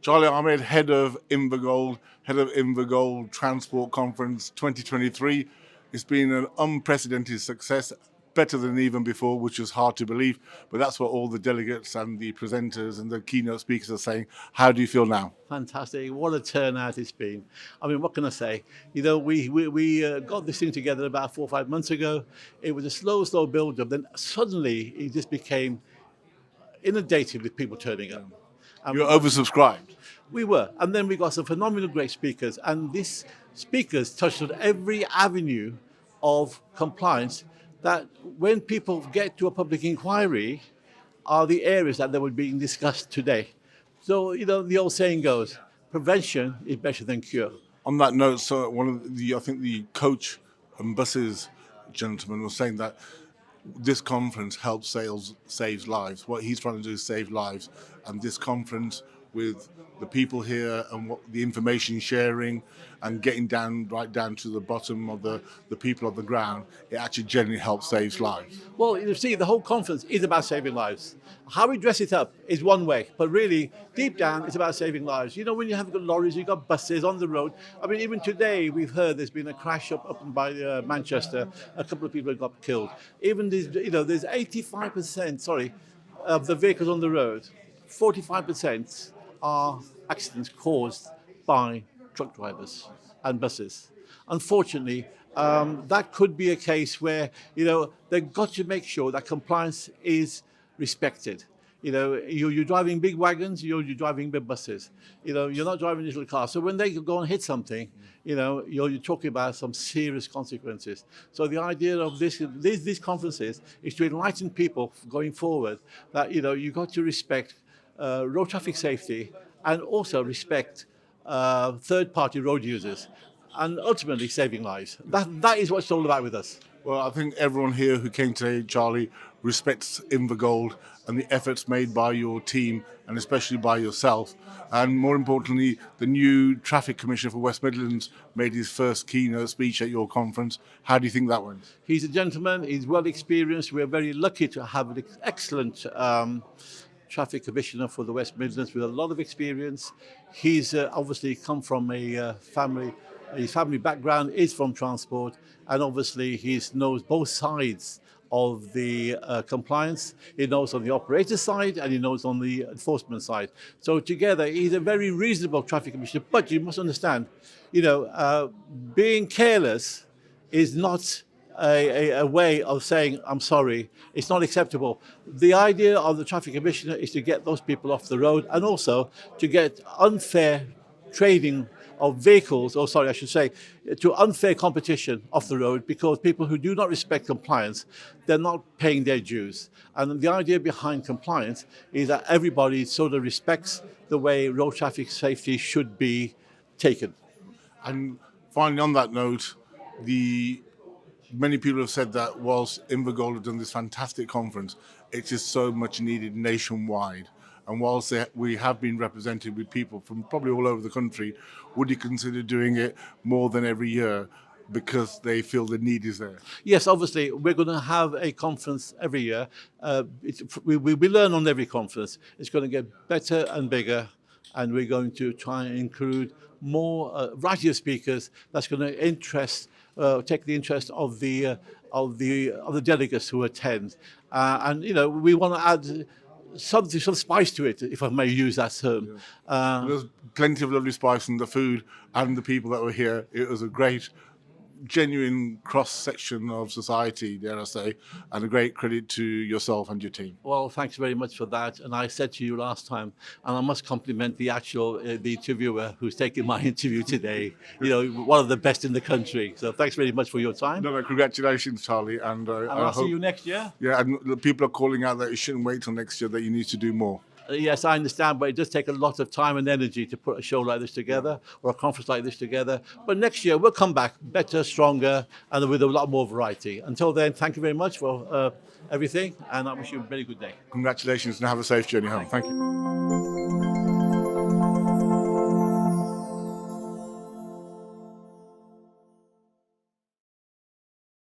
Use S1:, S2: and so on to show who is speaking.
S1: Charlie Ahmed, head of Invergold Transport Conference 2023. It's been an unprecedented success, better than even before, which was hard to believe. But that's what all the delegates and the presenters and the keynote speakers are saying. How do you feel now?
S2: Fantastic. What a turnout it's been. I mean, what can I say? You know, we got this thing together about 4 or 5 months ago. It was a slow build-up. Then suddenly it just became inundated with people turning up.
S1: You're oversubscribed.
S2: We were. And then we got some phenomenal great speakers. And these speakers touched on every avenue of compliance that when people get to a public inquiry are the areas that they were being discussed today. So, you know, the old saying goes, prevention is better than cure.
S1: On that note, so I think the coach and buses gentleman was saying that this conference helps saves lives. What he's trying to do is save lives. And this conference with the people here and what the information sharing and getting right down to the bottom of the people on the ground, it actually generally helps save lives.
S2: Well, you see, the whole conference is about saving lives. How we dress it up is one way, but really, deep down, it's about saving lives. You know, when you have got lorries, you've got buses on the road. I mean, even today, we've heard there's been a crash up by Manchester. A couple of people have got killed. Even there's 85%, of the vehicles on the road, 45% are accidents caused by truck drivers and buses. Unfortunately, that could be a case where, you know, they've got to make sure that compliance is respected. You know, you're driving big wagons, you're driving big buses. You know, you're not driving little cars. So when they go and hit something, you know, you're talking about some serious consequences. So the idea of these conferences is to enlighten people going forward that, you know, you've got to respect road traffic safety and also respect third-party road users and ultimately saving lives. That is what it's all about with us.
S1: Well, I think everyone here who came today, Charlie, respects Invergold and the efforts made by your team and especially by yourself. And more importantly, the new Traffic Commissioner for West Midlands made his first keynote speech at your conference. How do you think that went?
S2: He's a gentleman, he's well experienced. We're very lucky to have an excellent Traffic Commissioner for the West Midlands with a lot of experience. He's obviously come from a family. His family background is from transport, and obviously he knows both sides of the compliance. He knows on the operator side and he knows on the enforcement side. So together, he's a very reasonable traffic commissioner. But you must understand, you know, being careless is not a way of saying, I'm sorry, it's not acceptable. The idea of the traffic commissioner is to get those people off the road and also to get unfair trading of vehicles, to unfair competition off the road, because people who do not respect compliance, they're not paying their dues. And the idea behind compliance is that everybody sort of respects the way road traffic safety should be taken.
S1: And finally, on that note, many people have said that whilst Invergold have done this fantastic conference, it is so much needed nationwide. And whilst we have been represented with people from probably all over the country, would you consider doing it more than every year because they feel the need is there?
S2: Yes, obviously, we're going to have a conference every year. We learn on every conference. It's going to get better and bigger, and we're going to try and include more variety of speakers that's going to take the interest of the delegates who attend. And, you know, we want to add some spice to it, if I may use that term.
S1: Yeah. There's plenty of lovely spice in the food and the people that were here. It was a great, genuine cross-section of society, dare I say, and a great credit to yourself and your team.
S2: Well, thanks very much for that. And I said to you last time, and I must compliment the interviewer who's taking my interview today, you know, one of the best in the country. So thanks very much for your time.
S1: No, congratulations, Charlie. And
S2: I'll see you next year.
S1: Yeah, and the people are calling out that you shouldn't wait till next year, that you need to do more.
S2: Yes, I understand, but it does take a lot of time and energy to put a show like this together or a conference like this together. But next year, we'll come back better, stronger, and with a lot more variety. Until then, thank you very much for everything, and I wish you a very good day.
S1: Congratulations, and have a safe journey home. Thank you.